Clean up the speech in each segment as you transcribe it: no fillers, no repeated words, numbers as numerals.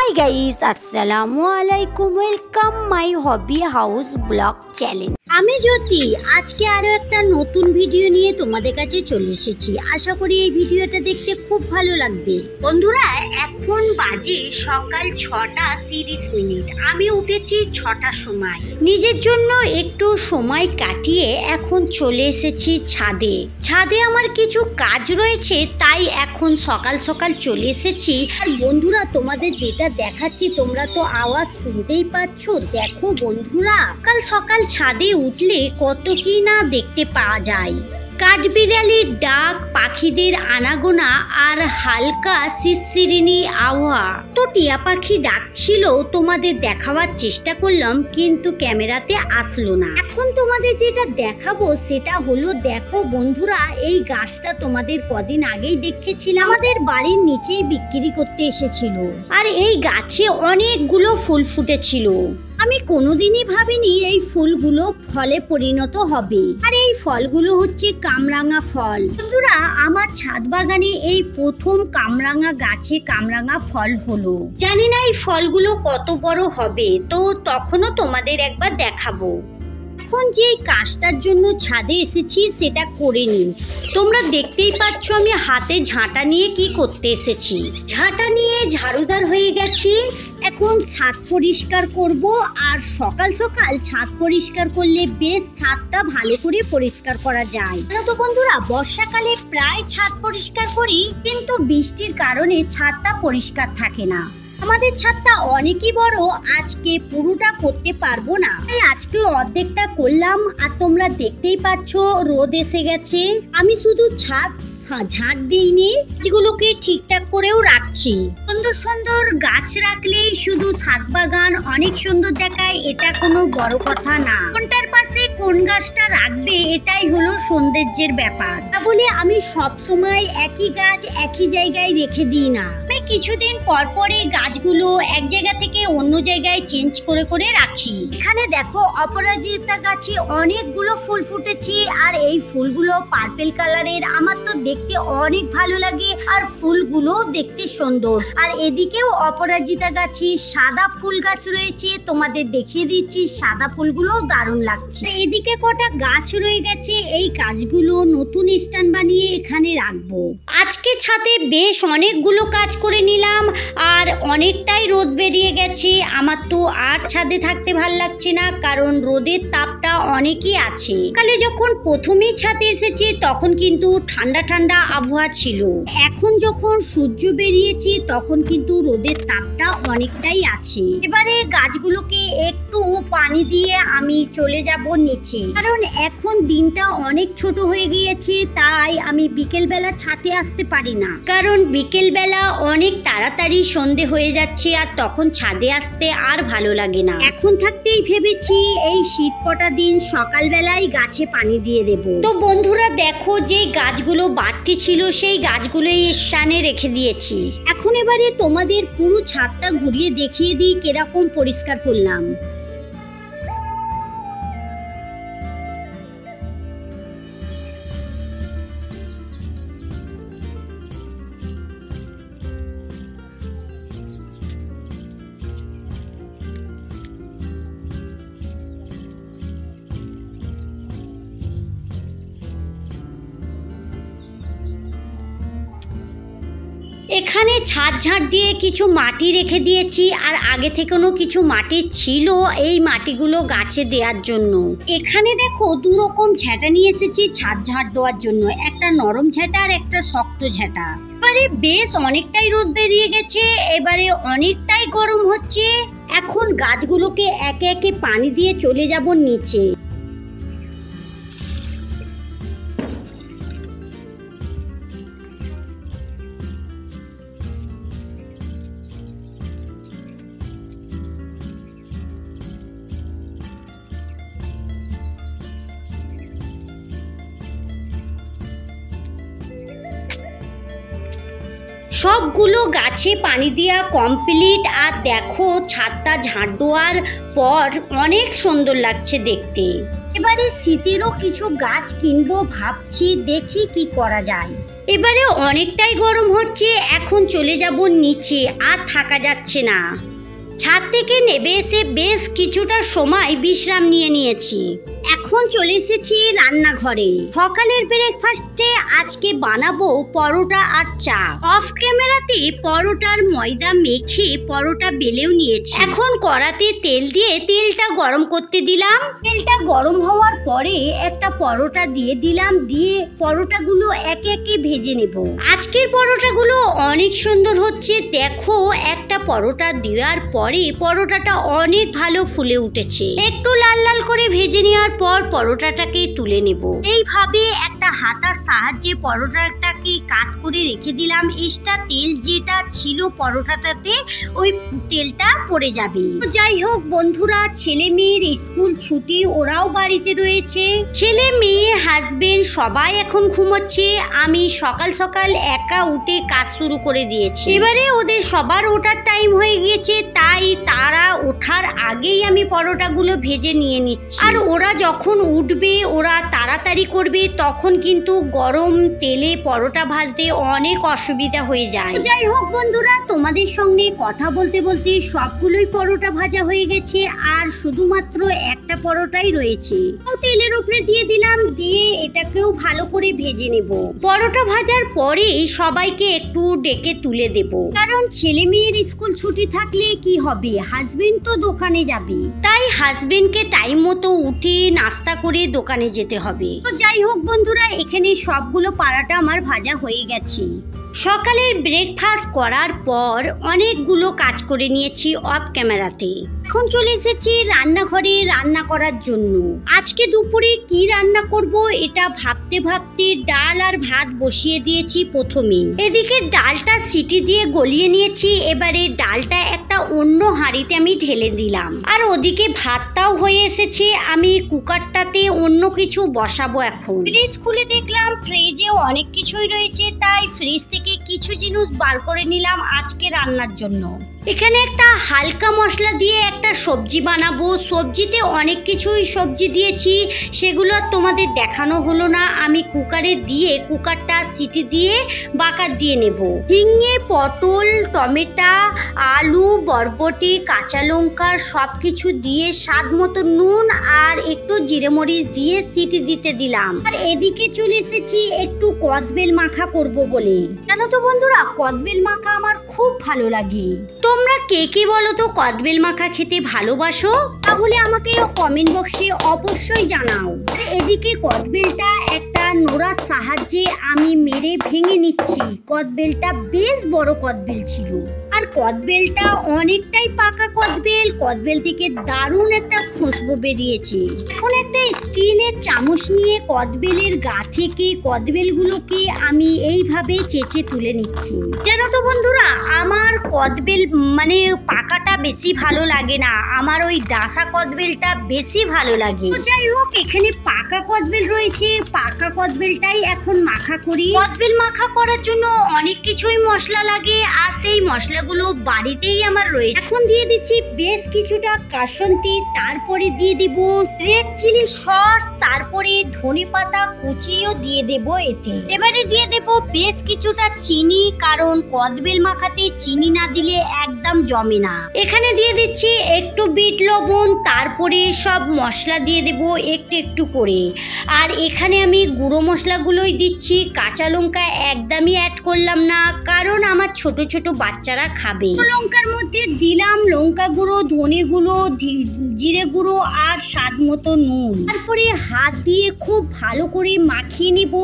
हाय guys अस्सलामु आलाइकुम welcome my hobby house blog channel. আমি জ্যোতি আজকে আরো একটা নতুন ভিডিও নিয়ে তোমাদের কাছে চলে এসেছি। আশা করি এই ভিডিওটা দেখতে খুব ভালো লাগবে। বন্ধুরা এখন বাজে সকাল 6:30। আমি উঠেছি 6টার সময়। নিজের জন্য একটু সময় কাটিয়ে এখন চলে এসেছি ছাদে। ছাদে আমার কিছু কাজ রয়েছে, তাই এখন সকাল সকাল চলে এসেছি। আর বন্ধুরা তোমাদের যেটা দেখাচ্ছি তোমরা তো আওয়াজ শুনতেই পাচ্ছ। দেখো বন্ধুরা, কাল সকাল ছাদে উঠলে কত কি না দেখতে পাওয়া যায়। কাঠবিড়ালির ডাক, পাখিদের আনাগোনা আর হালকা শিরশিরিনি আবহাওয়া। তো টিয়া পাখি ডাকছিল, তোমাদের দেখাবার চেষ্টা করলাম কিন্তু ক্যামেরাতে আসলো না। এখন তোমাদের যেটা দেখাবো সেটা হলো, দেখো বন্ধুরা এই গাছটা তোমাদের কদিন আগেই দেখেছিলাম, আমাদের বাড়ির নিচেই বিক্রি করতে এসেছিল। আর এই গাছে অনেকগুলো ফুল ফুটেছিল। আমি কোনোদিনই ভাবিনি এই ফুলগুলো ফলে পরিণত হবে। আর এই ফলগুলো হচ্ছে কামরাঙা ফল। বন্ধুরা আমার ছাদ বাগানে এই প্রথম কামরাঙা গাছে কামরাঙা ফল হলো। জানি না এই ফলগুলো কত বড় হবে, তো তখনও তোমাদের একবার দেখাবো। এখন যে কাজটার জন্য ছাদে এসেছি সেটা করে নিই। তোমরা দেখতেই পাচ্ছ আমি হাতে ঝাঁটা নিয়ে কি করতে এসেছি। ঝাঁটা নিয়ে ঝাড়ুদার হয়ে গেছি। এখন ছাদ পরিষ্কার করব। আর সকাল সকাল ছাদ পরিষ্কার করলে বেশ ছাদটা ভালো করে পরিষ্কার করা যায়। তো বন্ধুরা বর্ষাকালে প্রায় ছাদ পরিষ্কার করি, কিন্তু বৃষ্টির কারণে ছাদটা পরিষ্কার থাকে না। আমাদের ছাদটা অনেকই বড়, আজকে পুরোটা করতে পারবো না, তাই আজকে অর্ধেকটা করলাম। আর তোমরা দেখতেই পাচ্ছ রোদ এসে গেছে। আমি শুধু ছাদ ঝাঁট দিইনি, যেগুলোকে ঠিকঠাক করেও রাখছি। সুন্দর সুন্দর গাছ রাখলেই শুধু ছাদ বাগান অনেক সুন্দর দেখায়, এটা কোনো বড় কথা না। কোনটার পাশে কোন গাছটা রাখবে এটাই হলো সৌন্দর্যের ব্যাপার। তা বলে আমি সব সময় একই গাছ একই জায়গায় রেখে দিই না। আমি কিছুদিন পর পরে গাছগুলো এক জায়গা থেকে অন্য জায়গায় চেঞ্জ করে করে রাখি। এখানে দেখো অপরাজিতা গাছে অনেকগুলো ফুল ফুটেছে। আর এই ফুলগুলো পার্পল কালারের, আমার তো দেখতে অনেক ভালো লাগে। আর ফুলগুলো দেখতে সুন্দর। আর এদিকেও অপরাজিতা গাছে সাদা ফুল গাছ রয়েছে, তোমাদের দেখিয়ে দিচ্ছি। সাদা ফুলগুলো দারুণ লাগছে। এদিকে কটা গাছ রয়ে গেছে, এই গাছগুলো নতুন স্ট্যান্ড বানিয়ে এখানে রাখবো। আজকে ছাদে বেশ অনেকগুলো কাজ করে নিলাম। আর অনেকটাই রোদ বেরিয়ে গেছে। আমার তো আর ছাদে থাকতে ভাল লাগছে না, কারণ রোদের তাপটা অনেকই আছে। কালে যখন প্রথমেই ছাদে এসেছি তখন কিন্তু ঠান্ডা ঠান্ডা আবহাওয়া ছিল। এখন যখন সূর্য বেরিয়েছে তখন কিন্তু রোদের তাপটা অনেকটাই আছে। এবারে গাছগুলোকে একটু পানি দিয়ে আমি চলে যাব নিচে, কারণ এখন দিনটা অনেক ছোট হয়ে গিয়েছে। তাই আমি বিকেল বেলা ছাদে আসতে পারি না, কারণ বিকেল বেলা অনেক তাড়াতাড়ি সন্ধে হয়ে যাচ্ছে। আর তখন ছাদে আসতে আর ভালো লাগে না। এখন থাকতেই ভেবেছি এই শীত কটা দিন সকালবেলায় গাছে পানি দিয়ে দেব। তো বন্ধুরা দেখো যে গাছগুলো বাড়তি ছিল সেই গাছগুলো এই স্থানে রেখে দিয়েছি। এখন এবারে তোমাদের পুরো ছাদটা ঘুরিয়ে দেখিয়ে দিই কিরকম পরিষ্কার করলাম। এখানে ছাদ ঝাঁট দিয়ে কিছু মাটি রেখে দিয়েছি। আর আগে থেকেও কিছু মাটি ছিল এই মাটিগুলো গাছে দেওয়ার জন্য। এখানে দেখো দু রকম ঝাঁটা নিয়ে এসেছি ছাদ ঝাঁট দেওয়ার জন্য, একটা নরম ঝাঁটা আর একটা শক্ত ঝাঁটা। এবারে বেশ অনেকটাই রোদ বেরিয়ে গেছে, এবারে অনেকটাই গরম হচ্ছে। এখন গাছগুলোকে একে একে পানি দিয়ে চলে যাব নিচে। সবগুলো গাছে পানি দেওয়া কমপ্লিট। আর দেখো ছাদটা ঝাঁট দেওয়ার পর অনেক সুন্দর লাগছে দেখতে। এবারে শীতেরও কিছু গাছ কিনবো ভাবছি, দেখি কি করা যায়। এবারে অনেকটাই গরম হচ্ছে, এখন চলে যাব নিচে, আর থাকা যাচ্ছে না। ছাদ থেকে নেমে এসে বেশ কিছুটা সময় বিশ্রাম নিয়েছি। এখন চলে এসেছি রান্নাঘরে। সকালের ব্রেকফাস্টে আজকে বানাবো পরোটা আর চা। অফ ক্যামেরাতে পরোটার ময়দা মেখে পরোটা বেলেও নিয়েছি। এখন কড়াতে তেল দিয়ে তেলটা গরম করতে দিলাম। তেলটা গরম হওয়ার পরে একটা পরোটা দিয়ে দিলাম, দিয়ে পরোটাগুলো একে একে ভেজে নেব। আজকের পরোটাগুলো অনেক সুন্দর হচ্ছে, দেখো একটা পরোটা দেওয়ার পরে পরোটাটা অনেক ভালো ফুলে উঠেছে। একটু লাল লাল করে ভেজে নেওয়ার পর পরোটাটাকে তুলে নেব। এইভাবে একটা হাতার সাহায্যে পরোটাটাকে কাট করে রেখে দিলাম। এক্সট্রা তেল যেটা ছিল পরোটাটাতে ওই তেলটা পড়ে যাবে। যাই হোক বন্ধুরা, ছেলে মেয়ের স্কুল ছুটি, ওরাও বাড়িতে রয়েছে। ছেলে মেয়ে হাজবেন্ড সবাই এখন ঘুমোচ্ছে। আমি সকাল সকাল একা উঠে কাজ শুরু করে দিয়েছি। এবারে ওদের সবার ওঠার টাইম হয়ে গিয়েছে, তাই তারা ওঠার আগেই আমি পরোটাগুলো ভেজে নিয়ে নিচ্ছি। আর ওরা যখন উঠবে, ওরা তাড়াতাড়ি করবে, তখন কিন্তু গরম তেলে পরোটা ভাজতে অনেক অসুবিধা হয়ে যায়। যাই হোক বন্ধুরা, তোমাদের সঙ্গে কথা বলতে বলতে সবগুলোই পরোটা ভাজা হয়ে গেছে, আর শুধুমাত্র একটা পরোটাই রয়েছে। তেলের উপরে দিয়ে দিলাম, দিয়ে এটাকেও ভালো করে ভেজে নেব। পরোটা ভাজার পরে সবাইকে একটু ডেকে তুলে দেব, কারণ ছেলে মেয়ের স্কুল ছুটি থাকলে কি হবে, হাজবেন্ড তো দোকানে যাবে, তাই হাজবেন্ডকে টাইম মতো উঠে নাস্তা করে দোকানে যেতে হবে। তো যাই হোক বন্ধুরা, এখানে সবগুলো পরোটা আমার ভাজা হয়ে গেছে। সকালের ব্রেকফাস্ট করার পর অনেকগুলো কাজ করে নিয়েছি অফ ক্যামেরাতে। এখন চলে এসেছি রান্নাঘরে রান্না করার জন্য। আজকে দুপুরে কি রান্না করব এটা ভাবতে ভাবতে ডাল আর ভাত বসিয়ে দিয়েছি প্রথমে। এদিকে ডালটা সিটি দিয়ে গলিয়ে নিয়েছি। এবারে ডালটা একটা অন্য হাঁড়িতে আমি ঢেলে দিলাম, আর ওদিকে ভাতটাও হয়ে এসেছে। আমি কুকারটাতে অন্য কিছু বসাবো এখন। ফ্রিজ খুলে দেখলাম ফ্রিজে অনেক কিছুই রয়েছে, তাই ফ্রিজ থেকে কিছু জিনিস বার করে নিলাম আজকে রান্নার জন্য। এখানে একটা হালকা মশলা দিয়ে একটা সবজি বানাবো। সবজিতে অনেক কিছুই সবজি দিয়েছি, সেগুলো তোমাদের দেখানো হলো না। আমি কুকারে দিয়ে কুকারটা সিটি দিয়ে বাকার দিয়ে নেব। ঝিঙে, পটল, টমেটো, আলু, বরবটি, কাঁচা লঙ্কা সব কিছু দিয়ে স্বাদ মতো নুন আর একটু জিরে মরিচ দিয়ে সিটি দিতে দিলাম। আর এদিকে চলে এসেছি একটু কদবেল মাখা করব বলে। জানো তো বন্ধুরা, কদবেল মাখা আমার খুব ভালো লাগে। তোমরা কে কে বলো তো কদবেল মাখা খেতে ভালোবাসো? তাহলে আমাকে কমেন্ট বক্সে অবশ্যই জানাও। আর এদিকে কদবেলটা একটা নোড়ার সাহায্যে আমি মেরে ভেঙে নিচ্ছি। কদবেলটা বেশ বড় কদবেল ছিল, আর কদবেলটা অনেকটাই পাকা কদবেল। কদবেল থেকে দারুণ একটা খুশবু বেরিয়েছে। এখন একটা স্টিলের চামচ নিয়ে কদবেলের গা থেকে কদবেলগুলোকে আমি এইভাবে চেঁচে তুলে নিচ্ছি। জানো তো বন্ধুরা, আমার কদবেল মানে পাকাটা বেশি ভালো লাগে না, আমার ওই ডাসা কদবেলটা বেশি ভালো লাগে। তো যাই হোক, এখানে পাকা কদবেল রয়েছে, পাকা কদবেলটাই এখন মাখা করি। কদবেল মাখা করার জন্য অনেক কিছুই মশলা লাগে, আর সেই মশলাগুলো বাড়িতেই আমার রয়েছে। এখন দিয়ে দিচ্ছি বেশ কিছুটা কাসুন্দি, তারপরে দিয়ে দিব রেড চিলি সস, তারপরে ধনেপাতা কুচিও দিয়ে দেব এতে। এবারে দিয়ে দেব বেশ কিছুটা চিনি, কারণ কদবেল মাখাতে চিনি না দিলে একদম জমে না। এখানে দিয়ে দিচ্ছি একটু বিট লবণ, তারপরে সব মশলা দিয়ে দেব একটু একটু করে। আর এখানে আমি গুঁড়ো মশলাগুলোই দিচ্ছি, কাঁচা লঙ্কা একদমই অ্যাড করলাম না, কারণ আমার ছোট ছোট বাচ্চারা খাবে। লঙ্কার মধ্যে দিলাম লঙ্কা গুঁড়ো, ধনে গুঁড়ো, জিরে গুঁড়ো আর স্বাদ মতো নুন। তারপরে হাত দিয়ে খুব ভালো করে মাখিয়ে নেব।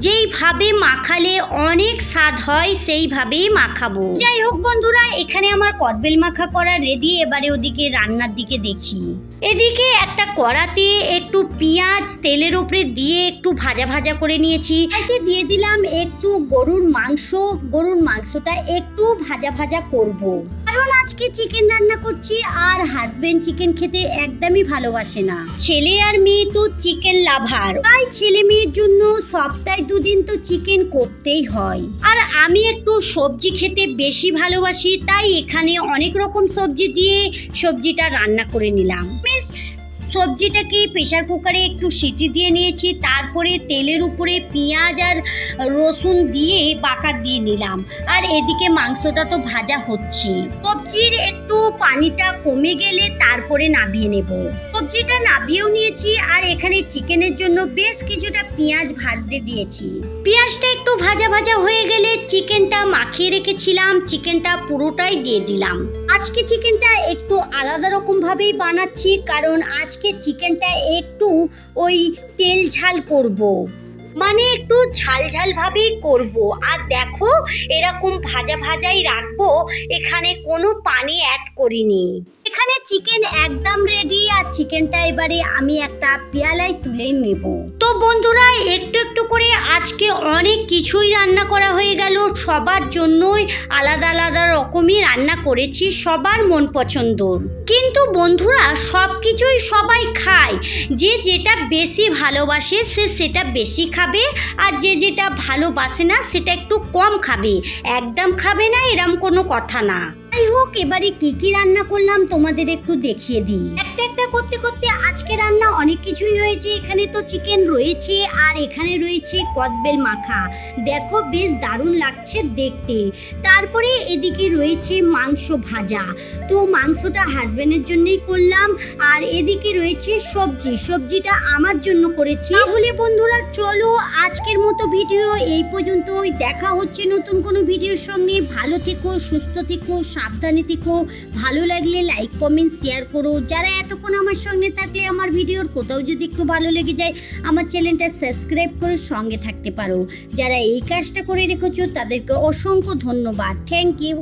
যেইভাবে মাখালে অনেক স্বাদ হয় সেইভাবেই মাখাবো। যাই হোক বন্ধুরা, এখানে আমার কদবেল মাখা করা রেডি। এবারে ওদিকে রান্নার দিকে দেখি। এদিকে একটা কড়াতে একটু পেঁয়াজ তেলের উপরে দিয়ে একটু ভাজা ভাজা করে নিয়েছি। এতে দিয়ে দিলাম একটু গরুর মাংস। গরুর মাংসটা একটু ভাজা ভাজা করব, কারণ আজকে চিকেন রান্না করছি, আর হাজবেন্ড চিকেন খেতে একদমই ভালোবাসে না। ছেলে আর মেয়ে তো চিকেন লাভার, তাই ছেলে মেয়ের জন্য সপ্তাহে 2 দিন তো চিকেন করতেই হয়। আর আমি একটু সবজি খেতে বেশি ভালোবাসি, তাই এখানে অনেক রকম সবজি দিয়ে সবজিটা রান্না করে নিলাম। সবজিটাকে প্রেসার কুকারে একটু সিটি দিয়ে নিয়েছি, তারপরে তেলের উপরে পেঁয়াজ আর রসুন দিয়ে বাকার দিয়ে নিলাম। আর এদিকে মাংসটা তো ভাজা হচ্ছে। সবজির একটু পানিটা কমে গেলে তারপরে নামিয়ে নেব। সবজিটা নামিয়েও নিয়েছি আর এখানে চিকেনের জন্য বেশ কিছুটা পেঁয়াজ ভাজতে দিয়েছি। পেঁয়াজটা একটু ভাজা ভাজা হয়ে গেলে চিকেনটা মাখিয়ে রেখেছিলাম, চিকেনটা পুরোটাই দিয়ে দিলাম। আজকে চিকেনটা একটু আলাদা রকম ভাবেই বানাচ্ছি, কারণ আজকে চিকেনটা একটু ওই তেল ঝাল করব, মানে একটু ঝাল ঝাল ভাবেই করব। আর দেখো এরকম ভাজা ভাজাই রাখবো, এখানে কোনো পানি অ্যাড করিনি। এখানে চিকেন একদম রেডি। আর চিকেনটা এবারে আমি একটা পেয়ালায় তুলে নেব। তো বন্ধুরা, একটু একটু করে আজকে অনেক কিছুই রান্না করা হয়ে গেল। সবার জন্যই আলাদা আলাদা রকমই রান্না করেছি, সবার মন পছন্দর। কিন্তু বন্ধুরা, সব কিছুই সবাই খায়। যে যেটা বেশি ভালোবাসে সে সেটা বেশি খাবে, আর যে যেটা ভালোবাসে না সেটা একটু কম খাবে। একদম খাবে না এরম কোনো কথা না। যাই হোক, এবারে কি কি রান্না করলাম তোমাদের একটু দেখিয়ে দিই। একটা একটা করতে করতে আজকে রান্না অনেক কিছুই হয়েছে। এখানে তো চিকেন রয়েছে আর এখানে রয়েছে কদবেল মাখা। দেখো বেশ দারুণ লাগছে দেখতে। তারপরে এদিকে রয়েছে মাংস ভাজা। তো মাংসটা হাজবেন্ডের জন্যই করলাম। আর এদিকে রয়েছে সবজিটা আমার জন্য করেছি। তাহলে বন্ধুরা চলো আজকের মতো ভিডিও এই পর্যন্তই। দেখা হচ্ছে নতুন কোনো ভিডিওর সঙ্গে। ভালো থেকো, সুস্থ থেকো, সাবধানে থেকো। ভালো লাগলে লাইক কমেন্ট শেয়ার করো। যারা এতক্ষণ আমার সঙ্গে থাকলে আমার ভিডিওর কোথাও যদি একটু ভালো লেগে যায় আমার চ্যানেলটা সাবস্ক্রাইব করে সঙ্গে থাকতে পারো। যারা এই কাজটা করে রেখেছো তাদেরকে অসংখ্য ধন্যবাদ। Thank you.